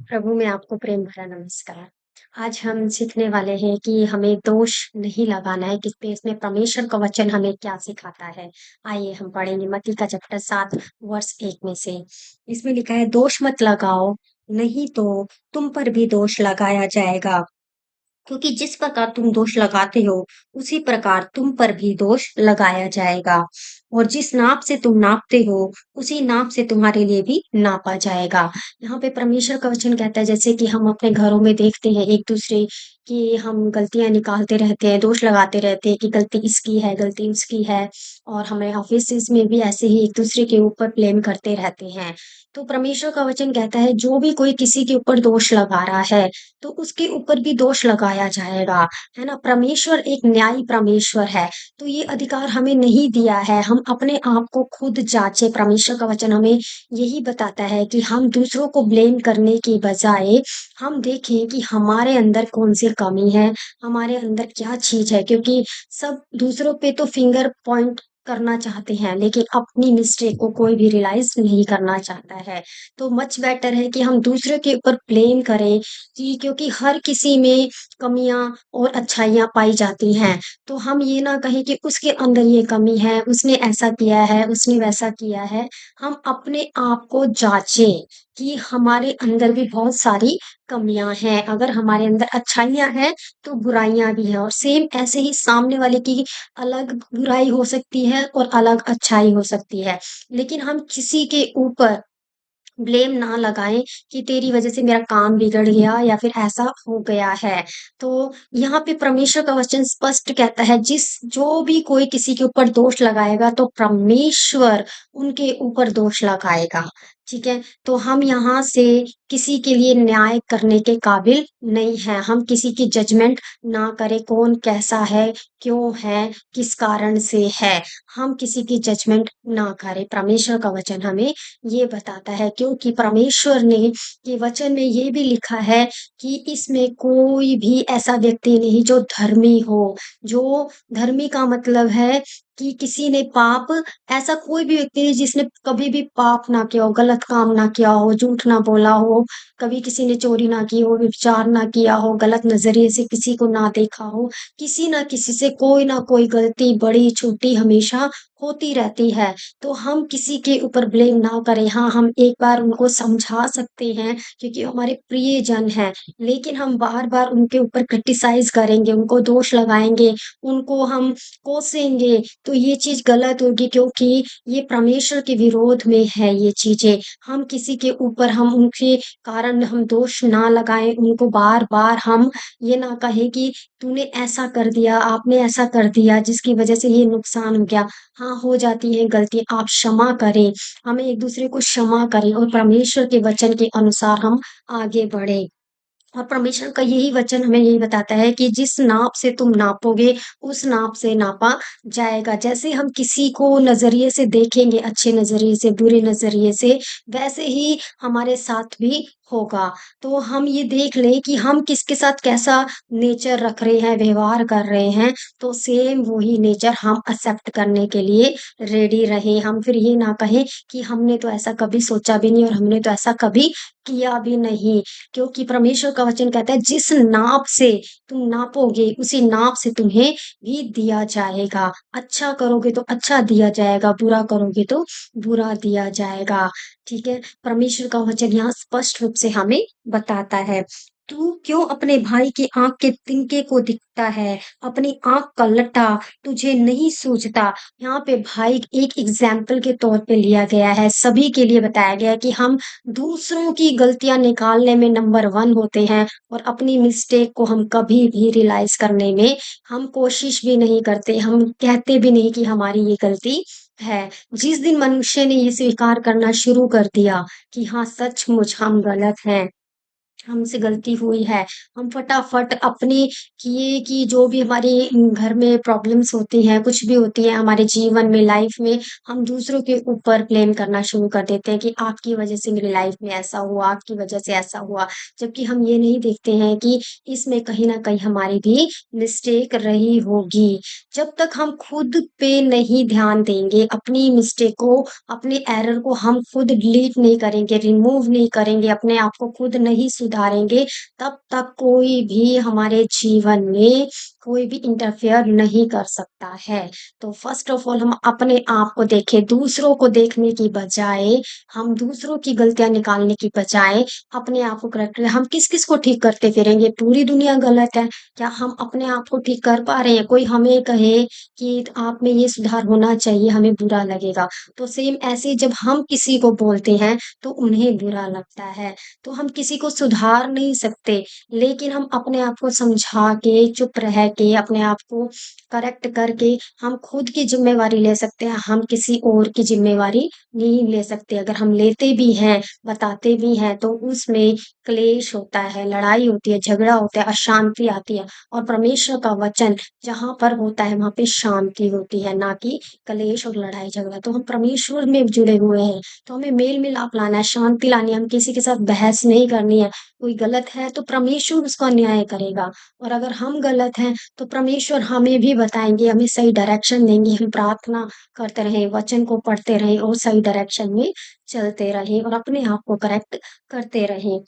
प्रभु में आपको प्रेम भरा नमस्कार। आज हम सीखने वाले हैं कि हमें दोष नहीं लगाना है, किसपे इसमें परमेश्वर का वचन हमें क्या सिखाता है। आइए हम पढ़ेंगे मत्ती का चैप्टर 7 वर्ष 1 में से। इसमें लिखा है दोष मत लगाओ, नहीं तो तुम पर भी दोष लगाया जाएगा। क्योंकि जिस प्रकार तुम दोष लगाते हो, उसी प्रकार तुम पर भी दोष लगाया जाएगा। और जिस नाप से तुम नापते हो, उसी नाप से तुम्हारे लिए भी नापा जाएगा। यहाँ पे परमेश्वर का वचन कहता है जैसे कि हम अपने घरों में देखते हैं एक-दूसरे की हम गलतियाँ निकालते रहते हैं, दोष लगाते रहते हैं कि गलती इसकी है, गलती उसकी है और हमें ऑफ़िसेज़ में भी ऐसे ही एक-दूसरे के ऊपर ब्लेम करते रहते हैं। तो परमेश्वर का वचन कहता है जो भी कोई किसी के ऊपर दोष लगा रहा है, तो उसके ऊपर भी दोष लगाया जाएगा, है ना? परमेश्वर एक न्यायी परमेश्वर है, तो ये अधिकार हमें नहीं दिया है, हम अपने आप को खुद जाँचे। परमेश्वर का वचन हमें यही बताता है कि हम दूसरों को ब्लेम करने की बजाय हम देखें कि हमारे अंदर कौन-सी कमी है, हमारे अंदर क्या चीज़ है क्योंकि सब दूसरों पे तो फिंगर पॉइंट करना चाहते हैं, लेकिन अपनी मिस्टेक को कोई भी रियलाइज़ नहीं करना चाहता है। तो मच बेटर है कि हम दूसरे के ऊपर ब्लेम करें जी, क्योंकि हर किसी में कमियाँ और अच्छाइयाँ पाई जाती हैं। तो हम ये ना कहें कि उसके अंदर ये कमी है, उसने ऐसा किया है, उसने वैसा किया है। हम अपने आप को जाँचें कि हमारे अंदर भी बहुत सारी कमियाँ हैं। अगर हमारे अंदर अच्छाइयाँ हैं, तो बुराइयाँ भी हैं और सेम ऐसे ही सामने वाले की अलग बुराई हो सकती है और अलग अच्छाई हो सकती है। लेकिन हम किसी के ऊपर ब्लेम ना लगाएँ कि तेरी वज़ह से मेरा काम बिगड़ गया या फिर ऐसा हो गया है। तो यहाँ पे परमेश्वर का वचन स्पष्ट कहता है जो भी कोई किसी के ऊपर दोष लगाएगा तो परमेश्वर उनके ऊपर दोष लगाएगा, ठीक है? तो हम यहाँ से किसी के लिए न्याय करने के काबिल नहीं हैं। हम किसी की जजमेंट ना करें, कौन कैसा है, क्यों है, किस कारण से है। हम किसी की जजमेंट ना करें। परमेश्वर का वचन हमें ये बताता है क्योंकि परमेश्वर ने ये वचन में ये भी लिखा है कि इसमें कोई भी ऐसा व्यक्ति नहीं जो धर्मी हो। जो धर्मी का मतलब है कि किसी ने पाप ऐसा कोई भी व्यक्ति नहीं जिसने कभी भी पाप ना किया हो, गलत काम ना किया हो, झूठ ना बोला हो, कभी किसी ने चोरी ना की हो, व्यभिचार ना किया हो, गलत नज़रिए से किसी को ना देखा हो। किसी ना किसी से कोई ना कोई गलती बड़ी-छोटी हमेशा होती रहती है। तो हम किसी के ऊपर ब्लेम ना करें। हाँ, हम एक बार उनको समझा सकते हैं क्योंकि वो हमारे प्रियजन हैं, लेकिन हम बार-बार उनके ऊपर क्रिटिसाइज़ करेंगे, उनको दोष लगाएँगे, उनको हम कोसेंगे, तो ये चीज़ गलत होगी क्योंकि ये परमेश्वर के विरोध में है ये चीज़ें। हम किसी के ऊपर हम उनके कारण हम दोष ना लगाएँ, उनको बार-बार हम ये ना कहें कि तूने ऐसा कर दिया, आपने ऐसा कर दिया जिसकी वज़ह से ये नुकसान हो गया। हाँ, हो जाती है गलती, आप क्षमा करें, हमें एक-दूसरे को क्षमा करें और परमेश्वर के वचन के अनुसार हम आगे बढ़ें। और परमेश्वर का यही वचन हमें यही बताता है कि जिस नाप से तुम नापोगे, उस नाप से नापा जाएगा। जैसे हम किसी को नज़रिए से देखेंगे, अच्छे नज़रिए से, बुरे नज़रिए से, वैसे ही हमारे साथ भी होगा। तो हम ये देख लें कि हम किसके साथ कैसा नेचर रख रहे हैं, व्यवहार कर रहे हैं, तो सेम वही नेचर हम एक्सेप्ट करने के लिए रेडी रहें। हम फिर ये ना कहें कि हमने तो ऐसा कभी सोचा भी नहीं और हमने तो ऐसा कभी किया भी नहीं। क्योंकि परमेश्वर का वचन कहता है जिस नाप से तुम नापोगे उसी नाप से तुम्हें भी दिया जाएगा। अच्छा करोगे तो अच्छा दिया जाएगा, बुरा करोगे तो बुरा दिया जाएगा। ठीक है? परमेश्वर का वचन यहाँ स्पष्ट रूप से हमें बताता है। तू क्यों अपने भाई की आँख के तिनके को दिखता है, अपनी आँख का लट्ठा तुझे नहीं सूझता। यहाँ पे भाई एक एग्ज़ाम्पल के तौर पे लिया गया है, सभी के लिए बताया गया है कि हम दूसरों की गलतियाँ निकालने में नंबर 1 होते हैं और अपनी मिस्टेक को हम कभी भी रियलाइज़ करने में हम कोशिश भी नहीं करते, हम कहते भी नहीं कि हमारी ये गलती है। जिस दिन मनुष्य ने ये स्वीकार करना शुरू कर दिया कि हाँ, सचमुच हम गलत हैं, हमसे गलती हुई है, हम फटाफट अपने किए की जो भी हमारे घर में प्रॉब्लम्स होती हैं, कुछ भी होती है हमारे जीवन में, लाइफ में, हम दूसरों के ऊपर ब्लेम करना शुरू कर देते हैं कि आपकी वज़ह से मेरी लाइफ में ऐसा हुआ, आपकी वज़ह से ऐसा हुआ। जबकि हम ये नहीं देखते हैं कि इसमें कहीं न कहीं हमारी भी मिस्टेक रही होगी। जब तक हम खुद पे नहीं ध्यान देंगे, अपनी मिस्टेक को, अपने एरर को हम खुद डिलीट नहीं करेंगे, रिमूव नहीं करेंगे, अपने आप को खुद नहीं सुधारेंगे, तब तक कोई भी हमारे जीवन में कोई भी इंटरफेयर नहीं कर सकता है। तो फर्स्ट ऑफ ऑल हम अपने आप को देखें, दूसरों को देखने की बजाय, हम दूसरों की गलतियाँ निकालने की बजाय अपने आप को करेक्ट करें। हम किस-किस को ठीक करते फिरेंगे? पूरी दुनिया गलत है। क्या हम अपने आप को ठीक कर पा रहे हैं? कोई हमें कहे कि आप में ये सुधार होना चाहिए, हमें बुरा लगेगा। तो सेम ऐसे ही जब हम किसी को बोलते हैं, तो उन्हें बुरा लगता है। तो हम किसी को सुधार नहीं सकते, लेकिन हम अपने आप को समझा के, चुप रह के, अपने आप को करेक्ट करके हम खुद की ज़िम्मेवारी ले सकते हैं, हम किसी और की ज़िम्मेवारी नहीं ले सकते। अगर हम लेते भी हैं, बताते भी हैं, तो उसमें क्लेश होता है, लड़ाई होती है, झगड़ा होता है, अशांति आती है और परमेश्वर का वचन जहाँ पर होता है, वहाँ पे शांति होती है, ना कि कलेश और लड़ाई-झगड़ा। तो हम परमेश्वर में जुड़े हुए हैं, तो हमें मेल-मिलाप लाना है, शांति लानी है, हम किसी के साथ बहस नहीं करनी है। कोई गलत है, तो परमेश्वर उसका न्याय करेगा और अगर हम गलत हैं, तो परमेश्वर हमें भी बताएँगे, हमें सही डायरेक्शन देंगे। हम प्रार्थना करते रहें, वचन को पढ़ते रहें और सही डायरेक्शन में चलते रहें और अपने आप को करेक्ट करते रहें।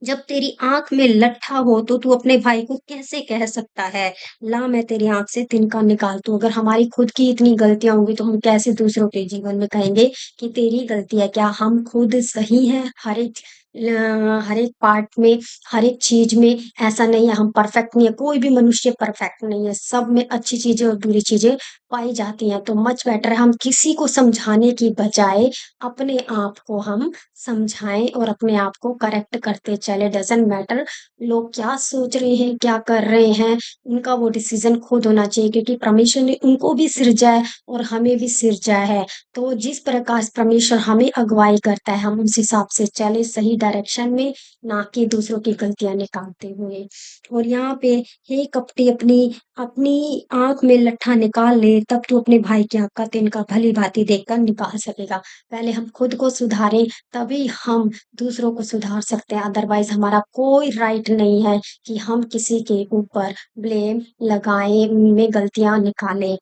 जब तेरी आँख में लट्ठा हो तो तू अपने भाई को कैसे कह सकता है, ला मैं तेरी आँख से तिनका निकाल दूँ। अगर हमारी खुद की इतनी गलतियाँ होंगी तो हम कैसे दूसरों के जीवन में कहेंगे कि तेरी गलती है। क्या हम खुद सही हैं हर एक पार्ट में, हर एक चीज़ में? ऐसा नहीं है हम परफेक्ट नहीं है, कोई भी मनुष्य परफेक्ट नहीं है। सब में अच्छी चीज़ें और बुरी चीज़ें पाई जाती हैं। तो मच बेटर है हम किसी को समझाने की बजाय अपने आप को हम समझाएँ और अपने आप को करेक्ट करते चलें, डज़न्ट मैटर लोग क्या सोच रहे हैं, क्या कर रहे हैं, उनका वो डिसीज़न खुद होना चाहिए क्योंकि परमेश्वर ने उनको भी सृजा है और हमें भी सृजा है। तो जिस प्रकार से परमेश्वर हमें अगुवाई करता है, हम उस हिसाब से चलें सही डायरेक्शन में, ना कि दूसरों की गलतियाँ निकालते हुए। और यहाँ पे हे कपटी अपनी अपनी आँख में लट्ठा निकाल ले, तब तू अपने भाई की आँख का तिनका भली-भाँति देखकर निकाल सकेगा। पहले हम खुद को सुधारें तभी हम दूसरों को सुधार सकते हैं, अदरवाइज़ हमारा कोई राइट नहीं है कि हम किसी के ऊपर ब्लेम लगाएँ, उनमें गलतियाँ निकालें।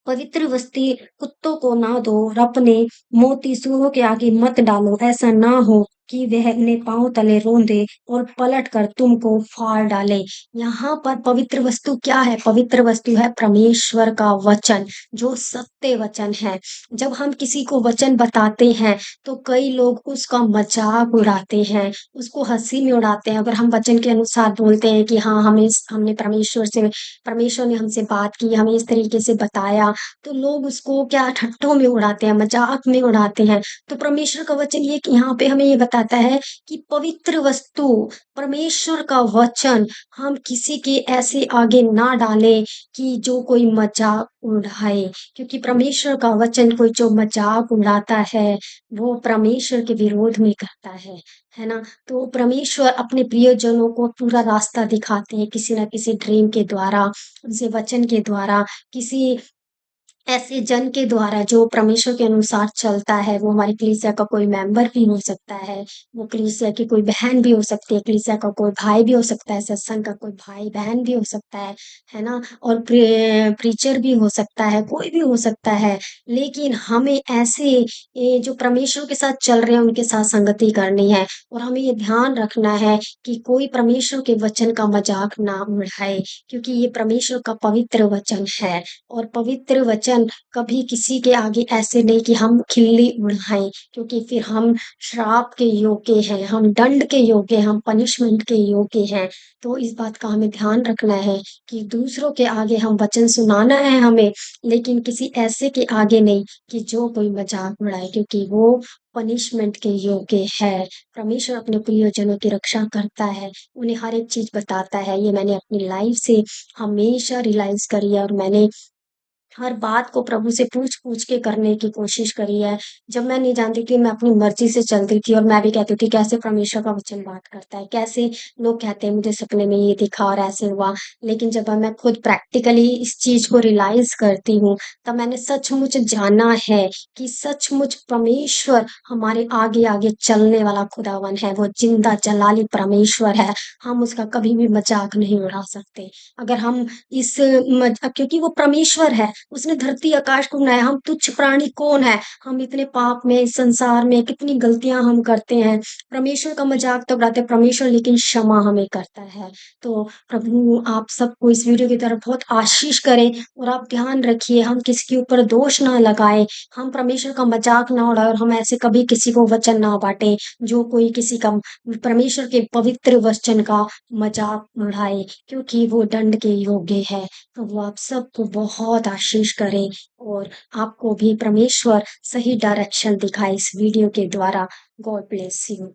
पवित्र वस्तु कुत्तों को ना दो और अपने मोती सूअरों के आगे मत डालो। ऐसा ना हो कि वह उन्हें पाँव तले रौंदे और पलट कर तुमको फाड़ डाले। यहाँ पर पवित्र वस्तु क्या है? पवित्र वस्तु है परमेश्वर का वचन, जो सत्य वचन है। जब हम किसी को वचन बताते हैं, तो कई लोग उसका मज़ाक उड़ाते हैं, उसको हँसी में उड़ाते हैं। अगर हम वचन के अनुसार बोलते हैं कि हाँ, हमने परमेश्वर ने हमसे बात की, हमें इस तरीके से बताया, तो लोग उसको क्या ठट्ठों में उड़ाते हैं, मज़ाक में उड़ाते हैं। तो परमेश्वर का वचन ये कि यहाँ पे हमें ये बताता है कि पवित्र वस्तु, परमेश्वर का वचन हम किसी के ऐसे आगे ना डालें कि जो कोई मज़ाक उड़ाए। क्योंकि परमेश्वर का वचन कोई जो मज़ाक उड़ाता है, वो परमेश्वर के विरोध में करता है ना? तो परमेश्वर अपने प्रियजनों को पूरा रास्ता दिखाते हैं किसी न किसी ड्रीम के द्वारा, उनसे वचन के द्वारा, किसी ऐसे जन के द्वारा जो परमेश्वर के अनुसार चलता है, वो हमारी कलीसिया का कोई मेंबर भी हो सकता है, वो कलीसिया की कोई बहन भी हो सकती है, कलीसिया का कोई भाई भी हो सकता है, सत्संग का कोई भाई-बहन भी हो सकता है ना? और प्रीचर भी हो सकता है, कोई भी हो सकता है। लेकिन हमें ऐसे जो परमेश्वर के साथ चल रहे हैं, उनके साथ संगति करनी है और हमें ये ध्यान रखना है कि कोई परमेश्वर के वचन का मज़ाक ना उड़ाए, क्योंकि ये परमेश्वर का पवित्र वचन है। और पवित्र वचन कभी किसी के आगे ऐसे नहीं कि हम खिल्ली उड़ाएँ, क्योंकि फिर हम श्राप के योग्य हैं, हम दंड के योग्य हैं, हम पनिशमेंट के योग्य हैं। तो इस बात का हमें ध्यान रखना है कि दूसरों के आगे हम वचन सुनाना है हमें, लेकिन किसी ऐसे के आगे नहीं कि जो कोई मज़ाक उड़ाए, क्योंकि वो पनिशमेंट के योग्य है। परमेश्वर अपने प्रियजनों की रक्षा करता है, उन्हें हर एक चीज़ बताता है। ये मैंने अपनी लाइफ़ से हमेशा रियलाइज़ करी है और मैंने हर बात को प्रभु से पूछ-पूछ के करने की कोशिश करी है। जब मैं नहीं जानती थी, मैं अपनी मर्ज़ी से चलती थी और मैं भी कहती थी कैसे परमेश्वर का वचन बात करता है, कैसे लोग कहते हैं मुझे सपने में ये दिखा और ऐसे हुआ। लेकिन जब मैं खुद प्रैक्टिकली इस चीज़ को रियलाइज़ करती हूँ, तब मैंने सचमुच जाना है कि सचमुच परमेश्वर हमारे आगे-आगे चलने वाला खुदावन है, वो ज़िंदा जलाली परमेश्वर है। हम उसका कभी भी मज़ाक नहीं उड़ा सकते। अगर हम इस क्योंकि वो परमेश्वर है, उसने धरती आकाश को बनाया, हम तुच्छ प्राणी कौन है? हम इतने पाप में, इस संसार में कितनी गलतियाँ हम करते हैं। परमेश्वर का मज़ाक तो उड़ाते हैं, परमेश्वर लेकिन क्षमा हमें करता है। तो प्रभु आप सबको इस वीडियो की तरफ बहुत आशीष करें और आप ध्यान रखिए, हम किसी के ऊपर दोष ना लगाएँ, हम परमेश्वर का मज़ाक ना उड़ाएँ और हम ऐसे कभी किसी को वचन ना बाँटें, जो कोई किसी का परमेश्वर के पवित्र वचन का मज़ाक उड़ाए, क्योंकि वो दंड के योग्य है। तो वो आप सबको बहुत आशीष करे और आपको भी परमेश्वर सही डायरेक्शन दिखाए इस वीडियो के द्वारा। God bless you.